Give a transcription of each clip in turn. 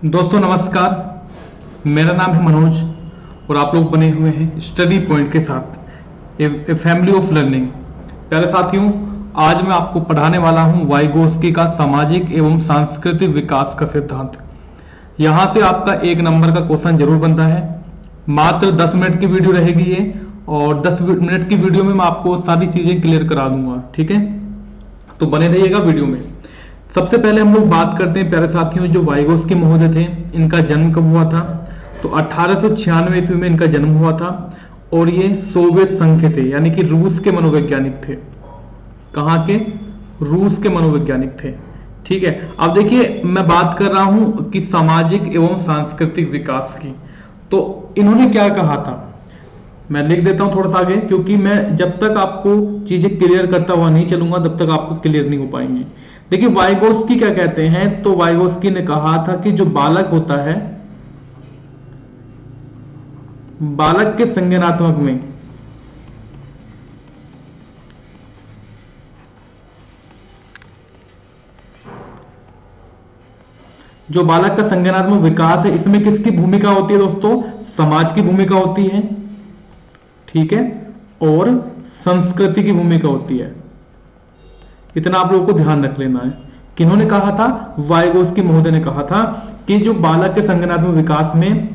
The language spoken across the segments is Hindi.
दोस्तों नमस्कार। मेरा नाम है मनोज और आप लोग बने हुए हैं स्टडी पॉइंट के साथ ए फैमिली ऑफ लर्निंग। प्यारे साथियों, आज मैं आपको पढ़ाने वाला हूं वाइगोस्की का सामाजिक एवं सांस्कृतिक विकास का सिद्धांत। यहां से आपका 1 नंबर का क्वेश्चन जरूर बनता है। मात्र 10 मिनट की वीडियो रहेगी ये, और 10 मिनट की वीडियो में मैं आपको सारी चीजें क्लियर करा दूंगा। ठीक है, तो बने रहिएगा वीडियो में। सबसे पहले हम लोग बात करते हैं प्यारे साथियों, जो वाइगोस्की महोदय थे, इनका जन्म कब हुआ था? तो 1896 ईस्वी में इनका जन्म हुआ था और ये सोवियत संघ के थे, यानी कि रूस के मनोवैज्ञानिक थे। कहाँ के? रूस के मनोवैज्ञानिक थे। ठीक है, अब देखिए मैं बात कर रहा हूं कि सामाजिक एवं सांस्कृतिक विकास की। तो इन्होंने क्या कहा था, मैं लिख देता हूं थोड़ा सा आगे, क्योंकि मैं जब तक आपको चीजें क्लियर करता हुआ नहीं चलूंगा तब तक आपको क्लियर नहीं हो पाएंगी। देखिए वाइगोस्की क्या कहते हैं, तो वाइगोस्की ने कहा था कि जो बालक होता है, बालक के संज्ञानात्मक में जो बालक का संज्ञानात्मक विकास है, इसमें किसकी भूमिका होती है दोस्तों? समाज की भूमिका होती है। ठीक है, और संस्कृति की भूमिका होती है। इतना आप लोगों को ध्यान रख लेना है। किन्होंने कहा था? वाइगोस्की महोदय ने कहा था कि जो बालक के संज्ञानात्मक विकास में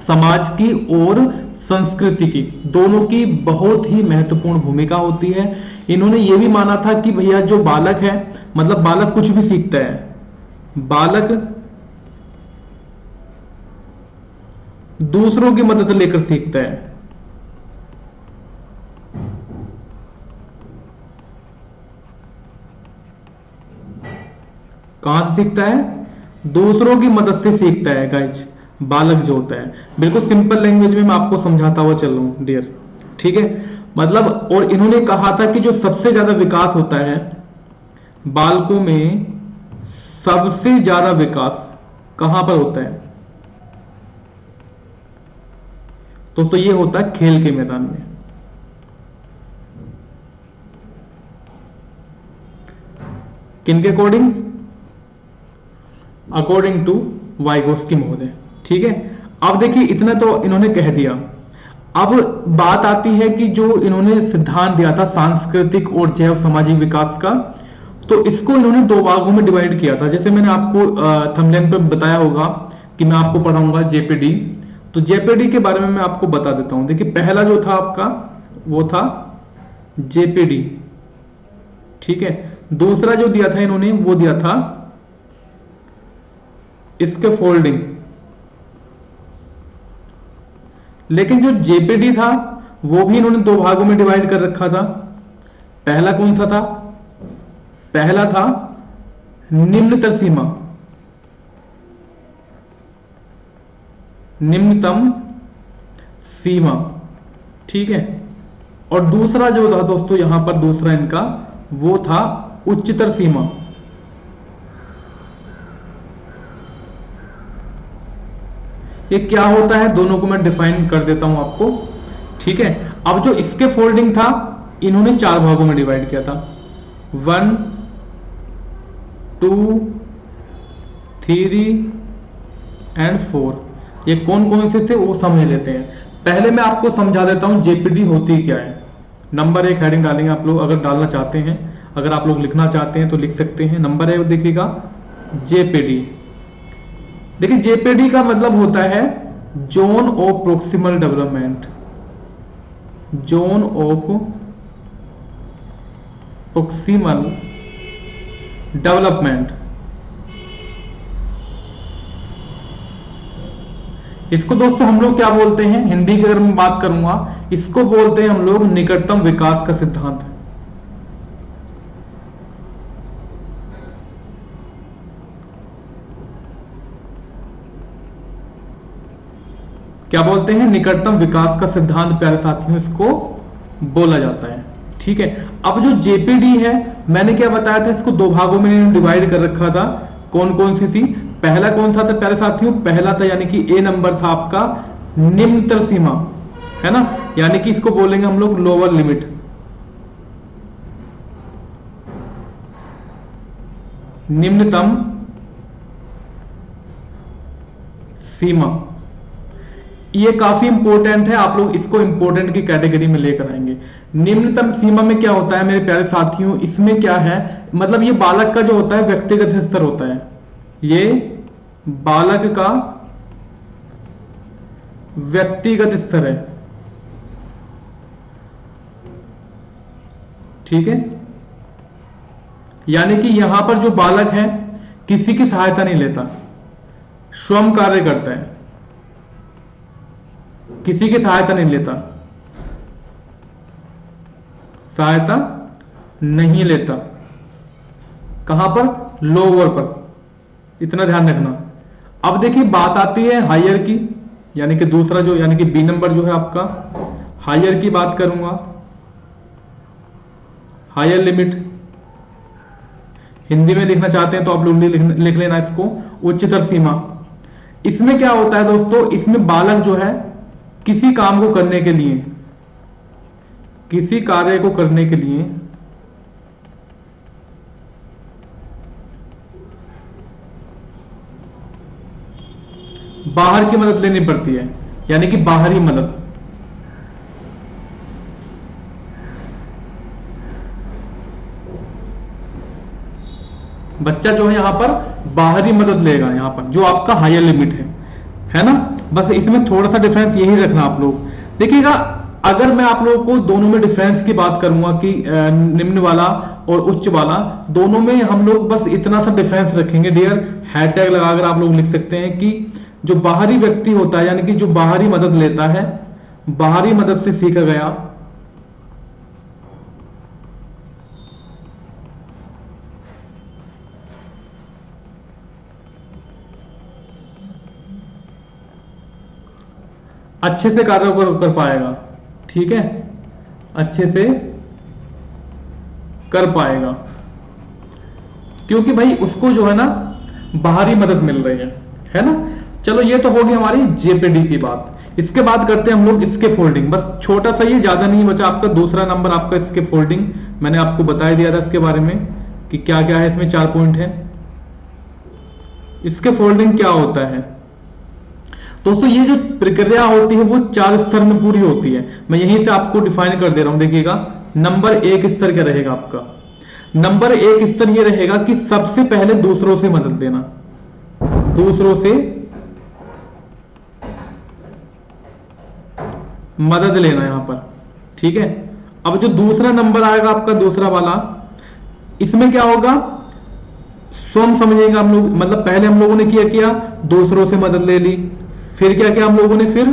समाज की और संस्कृति की, दोनों की बहुत ही महत्वपूर्ण भूमिका होती है। इन्होंने यह भी माना था कि भैया जो बालक है, मतलब बालक कुछ भी सीखता है, बालक दूसरों की मदद लेकर सीखता है। कहां से सीखता है? दूसरों की मदद से सीखता है गाइज, बालक जो होता है। बिल्कुल सिंपल लैंग्वेज में मैं आपको समझाता हुआ चल रहा हूं डियर। ठीक है, मतलब, और इन्होंने कहा था कि जो सबसे ज्यादा विकास होता है बालकों में, सबसे ज्यादा विकास कहां पर होता है? तो ये होता है खेल के मैदान में। किनके अकॉर्डिंग? अकॉर्डिंग टू वाइगोस्की महोदय। ठीक है, अब देखिए इतना तो इन्होंने कह दिया। अब बात आती है कि जो इन्होंने सिद्धांत दिया था सांस्कृतिक और जैव सामाजिक विकास का, तो इसको इन्होंने 2 भागों में डिवाइड किया था। जैसे मैंने आपको थंबनेल पर बताया होगा कि मैं आपको पढ़ाऊंगा जेपीडी, तो जेपीडी के बारे में मैं आपको बता देता हूं। देखिए पहला जो था आपका वो था जेपीडी। ठीक है, दूसरा जो दिया था इन्होंने वो दिया था इसके फोल्डिंग। लेकिन जो जेपीडी था वो भी इन्होंने 2 भागों में डिवाइड कर रखा था। पहला कौन सा था? पहला था निम्नतर सीमा, निम्नतम सीमा। ठीक है, और दूसरा जो था दोस्तों यहां पर दूसरा इनका वो था उच्चतर सीमा। ये क्या होता है दोनों को मैं डिफाइन कर देता हूं आपको। ठीक है, अब जो इसके फोल्डिंग था इन्होंने 4 भागों में डिवाइड किया था, 1 2 3 एंड 4। ये कौन कौन से थे वो समझ लेते हैं। पहले मैं आपको समझा देता हूं जेपीडी होती क्या है। नंबर 1 हेडिंग डालेंगे आप लोग, अगर डालना चाहते हैं, अगर आप लोग लिखना चाहते हैं तो लिख सकते हैं। नंबर 1 देखिएगा जेपीडी। देखिए जेपीडी का मतलब होता है zone of proximal development, zone of proximal development. इसको दोस्तों हम लोग क्या बोलते हैं, हिंदी की अगर मैं बात करूंगा, इसको बोलते हैं हम लोग निकटतम विकास का सिद्धांत। क्या बोलते हैं? निकटतम विकास का सिद्धांत प्यारे साथियों इसको बोला जाता है। ठीक है, अब जो जेपीडी है मैंने क्या बताया था, इसको 2 भागों में डिवाइड कर रखा था। कौन कौन सी थी? पहला कौन सा था प्यारे साथियों? पहला था यानी कि ए नंबर था आपका निम्नतर सीमा, है ना, यानी कि इसको बोलेंगे हम लोग लोअर लिमिट। निम्नतम सीमा, ये काफी इंपॉर्टेंट है, आप लोग इसको इंपॉर्टेंट की कैटेगरी में लेकर आएंगे। निम्नतम सीमा में क्या होता है मेरे प्यारे साथियों, इसमें क्या है, मतलब ये बालक का जो होता है व्यक्तिगत स्तर होता है, ये बालक का व्यक्तिगत स्तर है, ठीक है। यानी कि यहां पर जो बालक है किसी की सहायता नहीं लेता, स्वयं कार्य करता है, किसी की सहायता नहीं लेता, सहायता नहीं लेता, कहां पर, लोअर पर, इतना ध्यान रखना। अब देखिए बात आती है हायर की, यानी कि दूसरा जो, यानी कि बी नंबर जो है आपका, हायर की बात करूंगा, हायर लिमिट, हिंदी में लिखना चाहते हैं तो आप लोग लिख लेना इसको, उच्चतर सीमा। इसमें क्या होता है दोस्तों, इसमें बालक जो है किसी काम को करने के लिए, किसी कार्य को करने के लिए बाहर की मदद लेनी पड़ती है, यानी कि बाहरी मदद। बच्चा जो है यहां पर बाहरी मदद लेगा, यहां पर जो आपका हायर लिमिट है ना। बस इसमें थोड़ा सा डिफरेंस यही रखना आप लोग देखिएगा। अगर मैं आप लोगों को दोनों में डिफरेंस की बात करूंगा कि निम्न वाला और उच्च वाला, दोनों में हम लोग बस इतना सा डिफरेंस रखेंगे डियर, हैशटैग लगाकर आप लोग लिख सकते हैं कि जो बाहरी व्यक्ति होता है, यानी कि जो बाहरी मदद लेता है, बाहरी मदद से सीखा गया, अच्छे से कार्य कर पाएगा, ठीक है, अच्छे से कर पाएगा, क्योंकि भाई उसको जो है ना बाहरी मदद मिल रही है ना। चलो ये तो होगी हमारी जेपीडी की बात। इसके बाद करते हैं हम लोग इसके फोल्डिंग, बस छोटा सा, ये ज्यादा नहीं बचा आपका दूसरा नंबर, आपका इसके फोल्डिंग। मैंने आपको बता दिया था इसके बारे में कि क्या क्या है, इसमें 4 पॉइंट है। इसके फोल्डिंग क्या होता है दोस्तों, ये जो प्रक्रिया होती है वो 4 स्तर में पूरी होती है। मैं यहीं से आपको डिफाइन कर दे रहा हूं, देखिएगा। नंबर 1 स्तर क्या रहेगा आपका, नंबर 1 स्तर ये रहेगा कि सबसे पहले दूसरों से मदद देना, दूसरों से मदद लेना यहां पर, ठीक है। अब जो दूसरा नंबर आएगा आपका, दूसरा वाला, इसमें क्या होगा, स्वयं समझेंगे हम लोग, मतलब पहले हम लोगों ने किया दूसरों से मदद ले ली, फिर क्या किया हम लोगों ने, फिर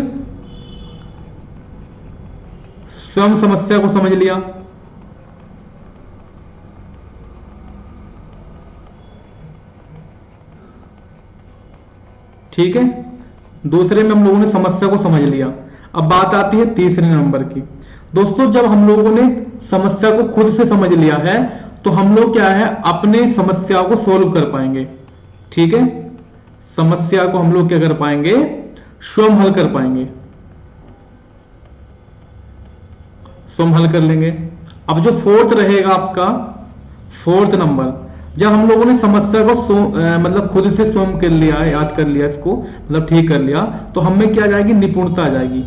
स्वयं समस्या को समझ लिया, ठीक है। दूसरे में हम लोगों ने समस्या को समझ लिया। अब बात आती है तीसरे नंबर की दोस्तों, जब हम लोगों ने समस्या को खुद से समझ लिया है तो हम लोग क्या है, अपने समस्या को सोल्व कर पाएंगे, ठीक है। समस्या को हम लोग क्या कर पाएंगे, स्वयं हल कर पाएंगे, स्वयं हल कर लेंगे। अब जो फोर्थ रहेगा आपका, फोर्थ नंबर, जब हम लोगों ने समस्या को मतलब खुद से स्वयं कर लिया, याद कर लिया इसको, मतलब ठीक कर लिया, तो हमें क्या आ जाएगी, निपुणता आ जाएगी,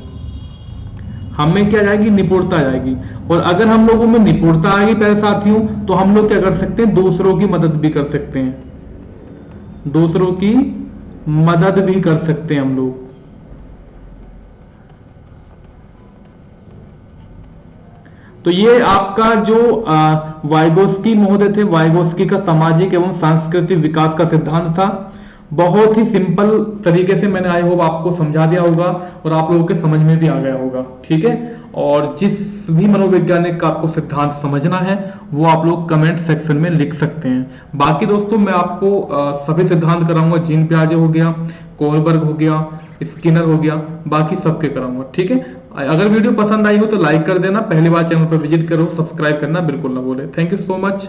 हमें क्या आ जाएगी, निपुणता आ जाएगी। और अगर हम लोगों में निपुणता आएगी प्यारे साथियों, तो हम लोग क्या कर सकते हैं, दूसरों की मदद भी कर सकते हैं, दूसरों की मदद भी कर सकते हैं हम लोग। तो ये आपका जो वाइगोस्की महोदय थे, वाइगोस्की का सामाजिक एवं सांस्कृतिक विकास का सिद्धांत था। बहुत ही सिंपल तरीके से मैंने आई होप आपको समझा दिया होगा और आप लोगों के समझ में भी आ गया होगा, ठीक है। और जिस भी मनोवैज्ञानिक का आपको सिद्धांत समझना है वो आप लोग कमेंट सेक्शन में लिख सकते हैं। बाकी दोस्तों मैं आपको सभी सिद्धांत कराऊंगा, जीन पियाजे हो गया, कोलबर्ग हो गया, स्किनर हो गया, बाकी सबके कराऊंगा, ठीक है। अगर वीडियो पसंद आई हो तो लाइक कर देना, पहली बार चैनल पर विजिट करो, सब्सक्राइब करना बिल्कुल ना भूले। Thank you so much.